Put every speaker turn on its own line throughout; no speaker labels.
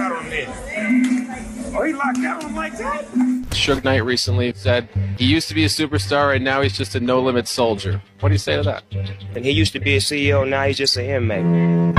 out on me. Oh, he locked out on him like that?
Suge Knight recently said he used to be a superstar and now he's just a no-limit soldier. What do you say to that?
And he used to be a CEO, now he's just an inmate.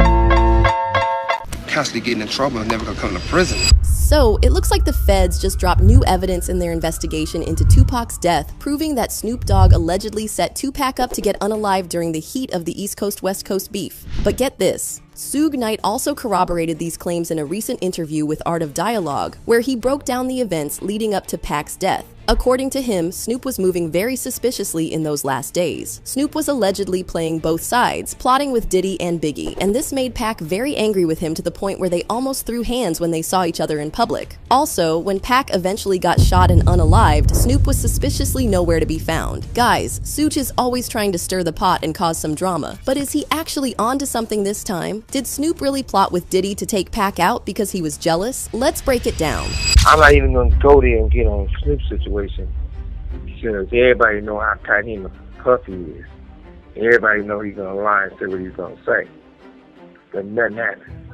Constantly getting in trouble and never gonna come to prison.
So, it looks like the feds just dropped new evidence in their investigation into Tupac's death, proving that Snoop Dogg allegedly set Tupac up to get unalived during the heat of the East Coast-West Coast beef. But get this. Suge Knight also corroborated these claims in a recent interview with Art of Dialogue, where he broke down the events leading up to Pac's death. According to him, Snoop was moving very suspiciously in those last days. Snoop was allegedly playing both sides, plotting with Diddy and Biggie, and this made Pac very angry with him to the point where they almost threw hands when they saw each other in public. Also, when Pac eventually got shot and unalived, Snoop was suspiciously nowhere to be found. Guys, Suge is always trying to stir the pot and cause some drama, but is he actually onto something this time? Did Snoop really plot with Diddy to take Pac out because he was jealous? Let's break it down.
I'm not even going to go there and get on Snoop's situation. Because everybody know how tight him and Puffy is. Everybody know he's going to lie and say what he's going to say. But nothing happened.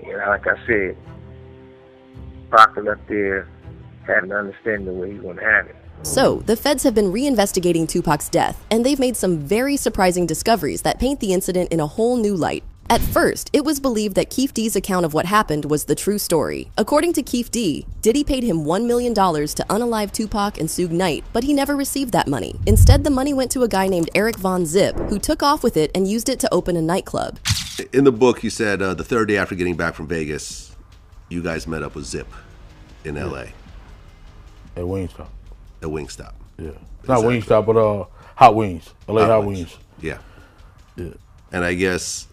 And like I said, Pac up there had an understanding of where he's going to have it.
So, the feds have been reinvestigating Tupac's death, and they've made some very surprising discoveries that paint the incident in a whole new light. At first, it was believed that Keef D's account of what happened was the true story. According to Keef D, Diddy paid him $1 million to unalive Tupac and Suge Knight, but he never received that money. Instead, the money went to a guy named Eric Von Zip, who took off with it and used it to open a nightclub.
In the book, you said the third day after getting back from Vegas, you guys met up with Zip in L.A.
At Wingstop.
At Wingstop.
Yeah. Not Wingstop, but Hot Wings. LA Hot Wings.
Yeah.
Yeah.
And I guess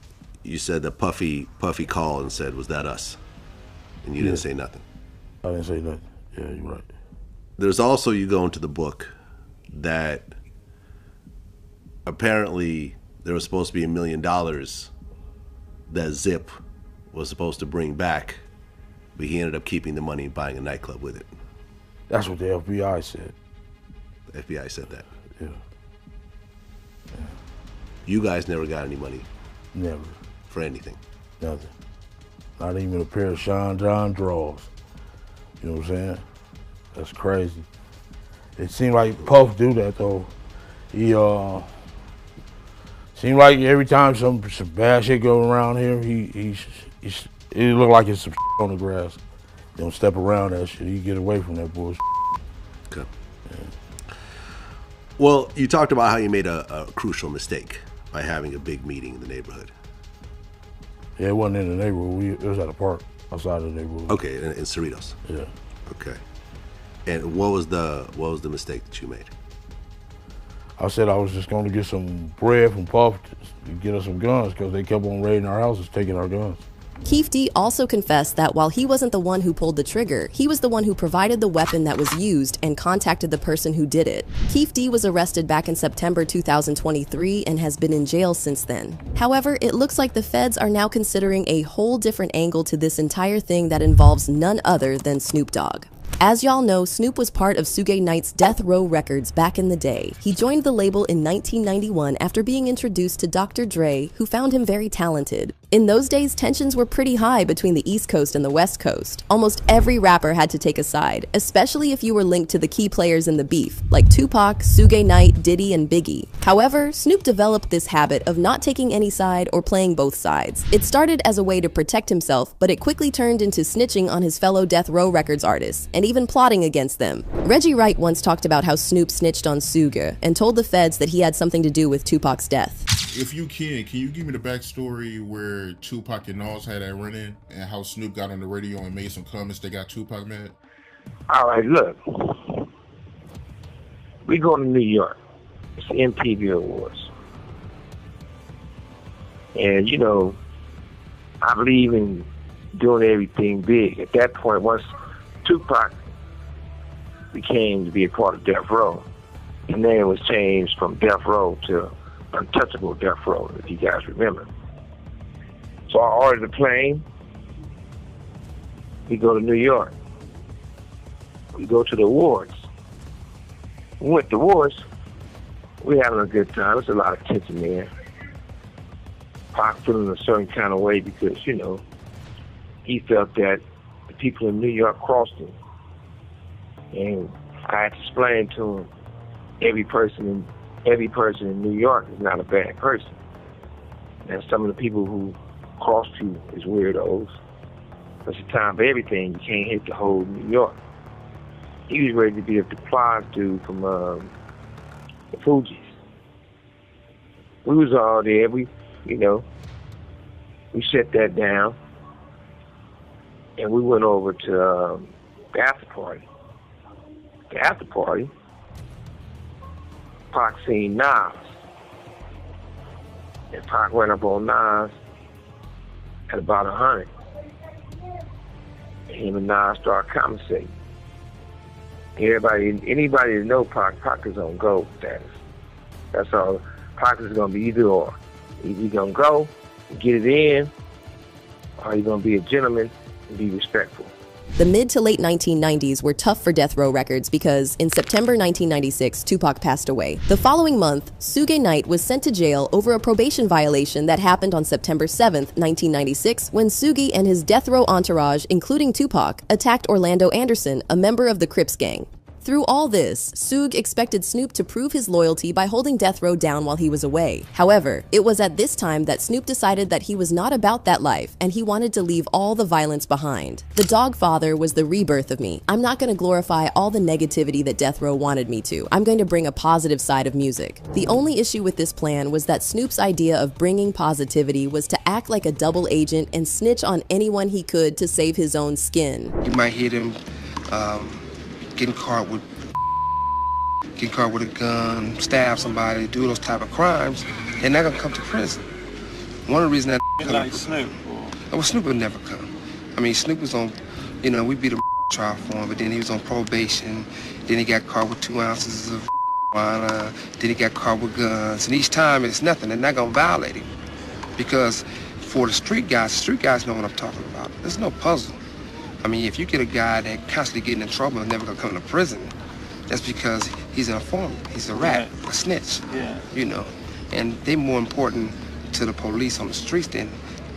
you said that Puffy called and said, "Was that us?" And you didn't say nothing.
I didn't say nothing. Yeah, you're right.
There's also, you go into the book, that apparently there was supposed to be $1 million that Zip was supposed to bring back, but he ended up keeping the money and buying a nightclub with it.
That's what the FBI said.
The FBI said that.
Yeah.
You guys never got any money?
Never.
For anything?
Nothing. Not even a pair of Sean John drawers. You know what I'm saying? That's crazy. It seemed like Puff do that though. He seemed like every time some bad shit go around here, it look like it's some on the grass. Don't step around that shit. You get away from that bullshit.
Okay. Yeah. Well, you talked about how you made a crucial mistake by having a big meeting in the neighborhood.
Yeah, it wasn't in the neighborhood. It was at a park outside of the neighborhood.
Okay, in Cerritos.
Yeah.
Okay. And what was the mistake that you made?
I said I was just going to get some bread from Puff to get us some guns because they kept on raiding our houses, taking our guns.
Keef D also confessed that while he wasn't the one who pulled the trigger, he was the one who provided the weapon that was used and contacted the person who did it. Keef D was arrested back in September 2023 and has been in jail since then. However, it looks like the feds are now considering a whole different angle to this entire thing that involves none other than Snoop Dogg. As y'all know, Snoop was part of Suge Knight's Death Row Records back in the day. He joined the label in 1991 after being introduced to Dr. Dre, who found him very talented. In those days, tensions were pretty high between the East Coast and the West Coast. Almost every rapper had to take a side, especially if you were linked to the key players in the beef, like Tupac, Suge Knight, Diddy, and Biggie. However, Snoop developed this habit of not taking any side or playing both sides. It started as a way to protect himself, but it quickly turned into snitching on his fellow Death Row Records artists, and even plotting against them. Reggie Wright once talked about how Snoop snitched on Suge and told the feds that he had something to do with Tupac's death.
If you can you give me the backstory where Tupac and Nas had that run-in and how Snoop got on the radio and made some comments that got Tupac mad?
All right, look. We go to New York. It's the MTV Awards. And, you know, I believe in doing everything big. At that point, once Tupac became to be a part of Death Row, his name was changed from Death Row to Untouchable Death Row, if you guys remember. So I ordered the plane. We go to New York. We go to the awards. We went to the awards. We having a good time. There's a lot of tension there. Pac feeling a certain kind of way because, you know, he felt that the people in New York crossed him. And I had to explain to him, every person in New York is not a bad person. And some of the people who crossed you is weirdos. It's a time for everything. You can't hit the whole New York. He was ready to be a Plies dude from the Fugees. We was all there. We shut that down, and we went over to the after party. The after party, Pac seen Nas, and Pac went up on Nas at about 100. Him and Nas started conversating. Anybody that know Pac is on gold status. That's all. Pac is gonna be either or. Either he gonna go and get it in, or he gonna be a gentleman and be respectful.
The mid to late 1990s were tough for Death Row Records because in September 1996, Tupac passed away. The following month, Suge Knight was sent to jail over a probation violation that happened on September 7th, 1996, when Suge and his Death Row entourage, including Tupac, attacked Orlando Anderson, a member of the Crips gang. Through all this, Suge expected Snoop to prove his loyalty by holding Death Row down while he was away. However, it was at this time that Snoop decided that he was not about that life and he wanted to leave all the violence behind. The Dogg Father was the rebirth of me. I'm not going to glorify all the negativity that Death Row wanted me to. I'm going to bring a positive side of music. The only issue with this plan was that Snoop's idea of bringing positivity was to act like a double agent and snitch on anyone he could to save his own skin.
You might hear them getting caught with a gun, stab somebody, do those type of crimes, they're not gonna come to prison. One of the reasons that
like Snoop.
Well, Snoop would never come. I mean, Snoop was on, we beat a trial for him, but then he was on probation. Then he got caught with 2 ounces of marijuana. Then he got caught with guns. And each time it's nothing. They're not gonna violate him because for the street guys know what I'm talking about. There's no puzzle. I mean, if you get a guy that constantly getting in trouble and never gonna come to prison, that's because he's an informant, he's a rat, a snitch, and they're more important to the police on the streets than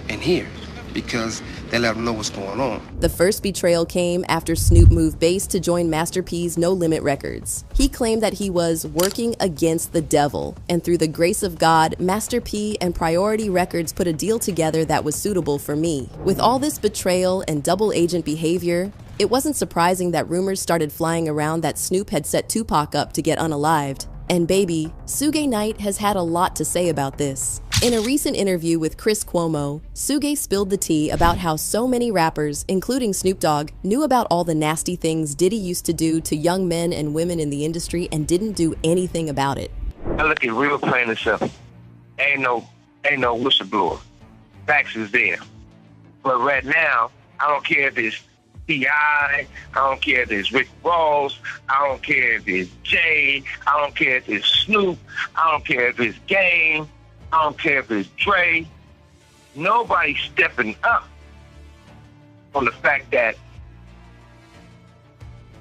in here because they let them know what's going on.
The first betrayal came after Snoop moved base to join Master P's No Limit Records. He claimed that he was working against the devil, and through the grace of God, Master P and Priority Records put a deal together that was suitable for me. With all this betrayal and double agent behavior, it wasn't surprising that rumors started flying around that Snoop had set Tupac up to get unalived. And baby, Suge Knight has had a lot to say about this. In a recent interview with Chris Cuomo, Suge spilled the tea about how so many rappers, including Snoop Dogg, knew about all the nasty things Diddy used to do to young men and women in the industry and didn't do anything about it.
I look at real plain and simple. Ain't no whistleblower. Facts is there. But right now, I don't care if it's T.I., I don't care if it's Rick Ross, I don't care if it's Jay, I don't care if it's Snoop, I don't care if it's Game, I don't care if it's Dre. Nobody's stepping up on the fact that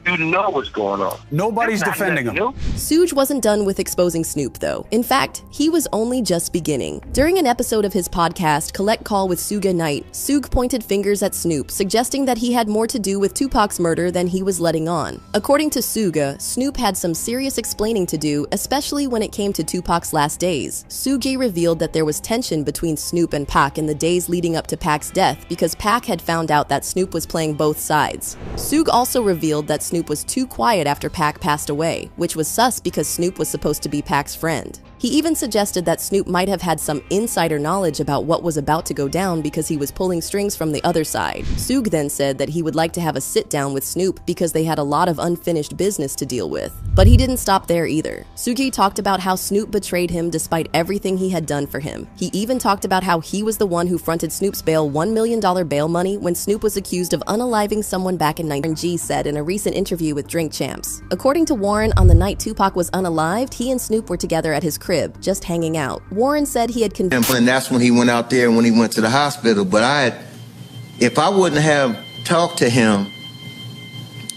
you know what's going on.
Nobody's defending him.
Suge wasn't done with exposing Snoop, though. In fact, he was only just beginning. During an episode of his podcast, Collect Call with Suge Knight, Suge pointed fingers at Snoop, suggesting that he had more to do with Tupac's murder than he was letting on. According to Suge, Snoop had some serious explaining to do, especially when it came to Tupac's last days. Suge revealed that there was tension between Snoop and Pac in the days leading up to Pac's death because Pac had found out that Snoop was playing both sides. Suge also revealed that Snoop was too quiet after Pac passed away, which was sus because Snoop was supposed to be Pac's friend. He even suggested that Snoop might have had some insider knowledge about what was about to go down because he was pulling strings from the other side. Suge then said that he would like to have a sit-down with Snoop because they had a lot of unfinished business to deal with. But he didn't stop there either. Suge talked about how Snoop betrayed him despite everything he had done for him. He even talked about how he was the one who fronted Snoop's bail $1 million bail money when Snoop was accused of unaliving someone back in 19. G said in a recent interview with Drink Champs. According to Warren, on the night Tupac was unalived, he and Snoop were together at his crib, just hanging out. Warren said he had
and that's when he went out there and when he went to the hospital. But if I wouldn't have talked to him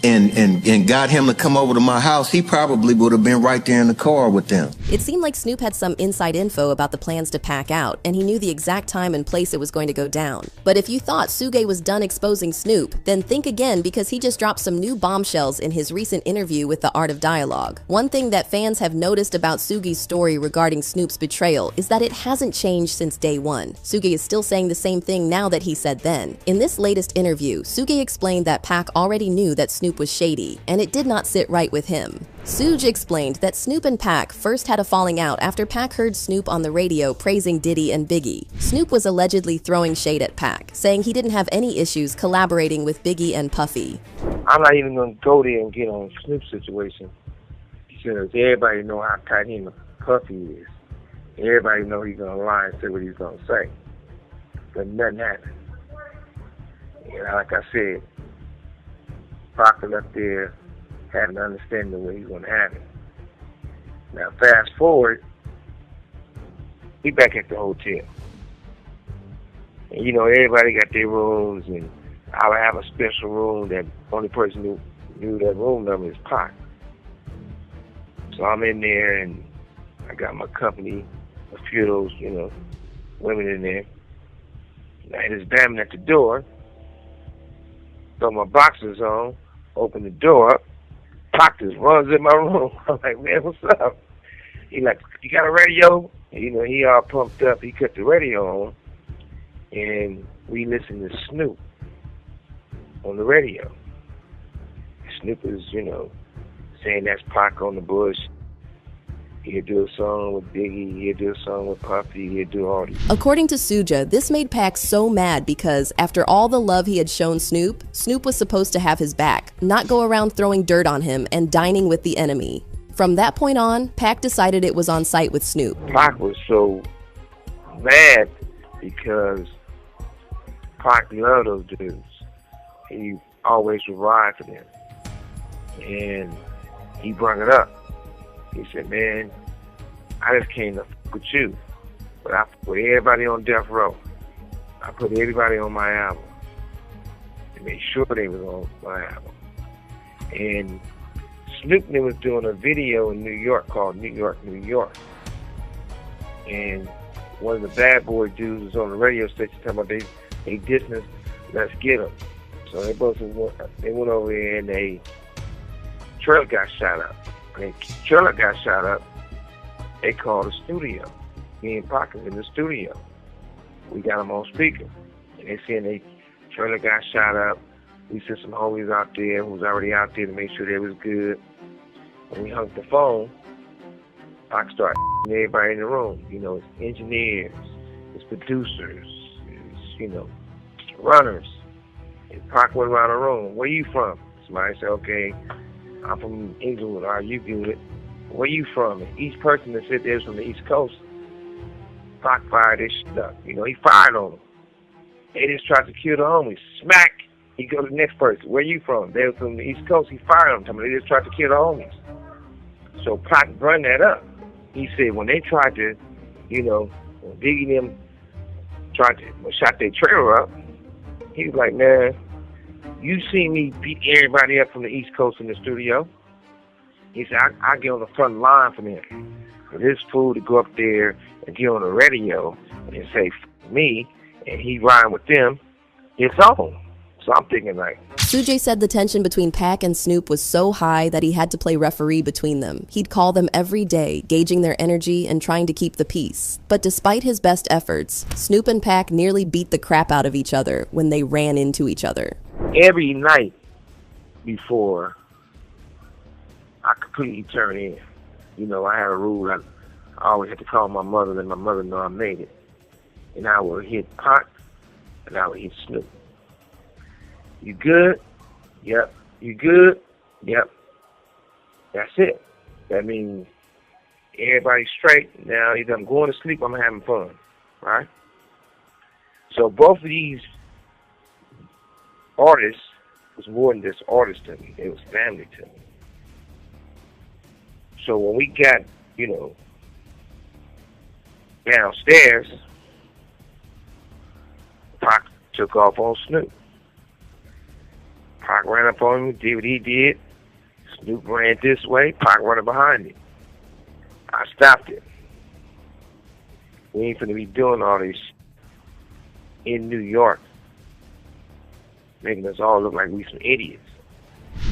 and got him to come over to my house, he probably would have been right there in the car with them.
It seemed like Snoop had some inside info about the plans to pack out, and he knew the exact time and place it was going to go down. But if you thought Suge was done exposing Snoop, then think again, because he just dropped some new bombshells in his recent interview with The Art of Dialogue. One thing that fans have noticed about Suge's story regarding Snoop's betrayal is that it hasn't changed since day one. Suge is still saying the same thing now that he said then. In this latest interview, Suge explained that Pac already knew that Snoop was shady, and it did not sit right with him. Suge explained that Snoop and Pac first had a falling out after Pac heard Snoop on the radio praising Diddy and Biggie. Snoop was allegedly throwing shade at Pac, saying he didn't have any issues collaborating with Biggie and Puffy.
I'm not even going to go there and get on Snoop's situation, because everybody know how tight him and Puffy is. Everybody know he's going to lie and say what he's going to say. But nothing happened. You know, like I said, Pac left there having an understanding of where he's going to have it. Now, fast forward, we back at the hotel. And, you know, everybody got their rooms, and I would have a special room that only person who knew that room number is Pac. So I'm in there, and I got my company, a few of those, you know, women in there. And I just banging at the door, throw my boxers on, open the door up, Pac just runs in my room. I'm like, man, what's up? He like, you got a radio? And, you know, he all pumped up. He cut the radio on, and we listened to Snoop on the radio. Snoop is, you know, saying that's Pac on the bush. He'll do a song with Biggie, he'll do a song with Puffy, he'll do all these.
According to Suja, this made Pac so mad because after all the love he had shown Snoop, Snoop was supposed to have his back, not go around throwing dirt on him and dining with the enemy. From that point on, Pac decided it was on site with Snoop.
Pac was so mad because Pac loved those dudes. He always would ride for them. And he brought it up. He said, man, I just came to fuck with you, but I put everybody on death row. I put everybody on my album and made sure they was on my album. And Snoop was doing a video in New York called New York, New York. And one of the bad boy dudes was on the radio station talking about they distance, let's get them. So they went over there and they trailer got shot up. When the trailer got shot up, they called the studio. Me and Pac was in the studio. We got them on speaker. And they said they trailer got shot up. We sent some homies out there who was already out there to make sure they was good. When we hung up the phone, Pac started everybody in the room. You know, it's engineers, it's producers, it's, you know, runners. And Pac went around the room. Where you from? Somebody said, okay, I'm from England. Are you good? Where you from? And each person that said they was from the East Coast, Pac fired this shit up. You know, he fired on them. They just tried to kill the homies. Smack! He go to the next person. Where you from? They were from the East Coast. He fired them. They just tried to kill the homies. So Pac brought that up. He said when they tried to, you know, when Biggie and them tried to shot their trailer up, he was like, man, you see me beat everybody up from the East Coast in the studio. He said, I get on the front line for them. For this fool to go up there and get on the radio and say, F me, and he riding with them, it's on. So I'm thinking like...
Suge said the tension between Pac and Snoop was so high that he had to play referee between them. He'd call them every day, gauging their energy and trying to keep the peace. But despite his best efforts, Snoop and Pac nearly beat the crap out of each other when they ran into each other.
Every night before, I completely turn in. You know, I had a rule. I always had to call my mother, and my mother know I made it. And I would hit Pac, and I would hit Snoop. You good? Yep. You good? Yep. That's it. That means everybody's straight. Now, either I'm going to sleep or I'm having fun. Right? So both of these artists was more than just artists to me. It was family to me. So when we got, you know, downstairs, Pac took off on Snoop. Pac ran up on him, did what he did. Snoop ran this way, Pac running behind him. I stopped it. We ain't finna be doing all this in New York, making us all look like we some idiots.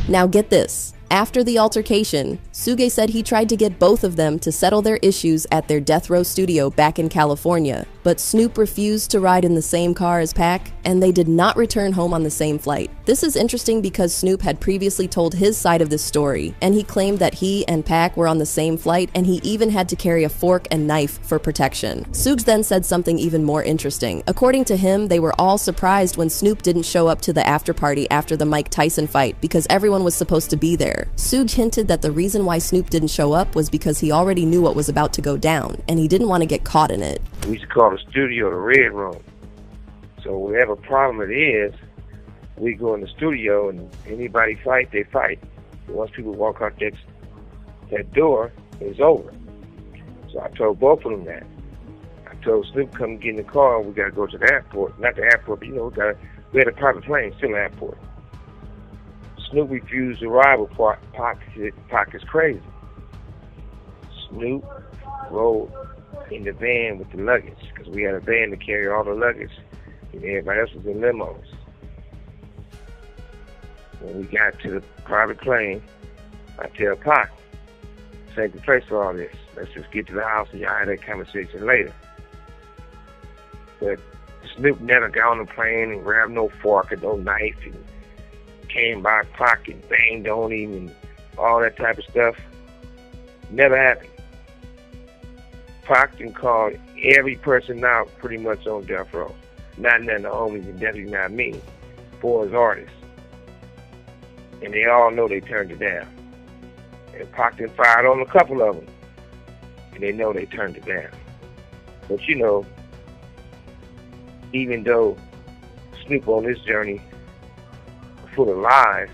Now get this. After the altercation, Suge said he tried to get both of them to settle their issues at their Death Row studio back in California, but Snoop refused to ride in the same car as Pac, and they did not return home on the same flight. This is interesting because Snoop had previously told his side of this story, and he claimed that he and Pac were on the same flight, and he even had to carry a fork and knife for protection. Suge then said something even more interesting. According to him, they were all surprised when Snoop didn't show up to the after party after the Mike Tyson fight because everyone was supposed to be there. Suge hinted that the reason why Snoop didn't show up was because he already knew what was about to go down, and he didn't want to get caught in it.
We used to call the studio the Red Room. So whatever problem it is, we go in the studio and anybody fight, they fight. Once people walk out that door, it's over. So I told both of them that. I told Snoop, come get in the car and we got to go to the airport. Not the airport, but we had a private plane, still an airport. Snoop refused to ride with Pac is crazy. Snoop rode in the van with the luggage, because we had a van to carry all the luggage, and everybody else was in limos. When we got to the private plane, I tell Pac, save the place for all this. Let's just get to the house and y'all have that conversation later. But Snoop never got on the plane and grabbed no fork or no knife and came by Pac and banged on him and all that type of stuff. Never happened. Pac can call every person out pretty much on death row. Not none of the homies and definitely not me, for his artists. And they all know they turned it down. And Pac done fired on a couple of them. And they know they turned it down. But even though Snoop on this journey full of lies,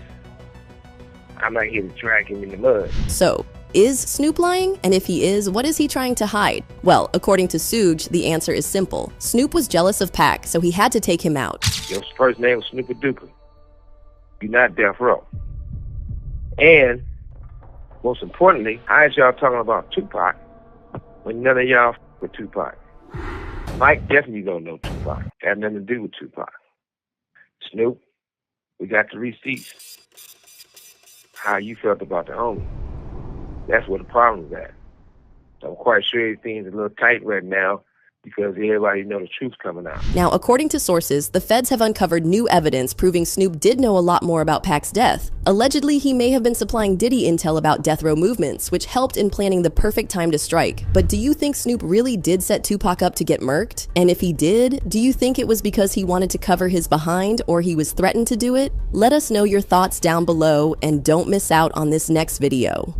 I'm not here to drag him in the mud.
So, is Snoop lying? And if he is, what is he trying to hide? Well, according to Suge, the answer is simple. Snoop was jealous of Pac, so he had to take him out.
Your first name was Snooper Duper. You're not Death Row. And, most importantly, how is y'all talking about Tupac when none of y'all with Tupac? Mike definitely don't know Tupac. Had nothing to do with Tupac. Snoop, we got the receipts. How you felt about the homie. That's where the problem is at. I'm quite sure everything's a little tight right now because everybody know the truth's coming out.
Now, according to sources, the feds have uncovered new evidence proving Snoop did know a lot more about Pac's death. Allegedly, he may have been supplying Diddy intel about death row movements, which helped in planning the perfect time to strike. But do you think Snoop really did set Tupac up to get murked? And if he did, do you think it was because he wanted to cover his behind or he was threatened to do it? Let us know your thoughts down below and don't miss out on this next video.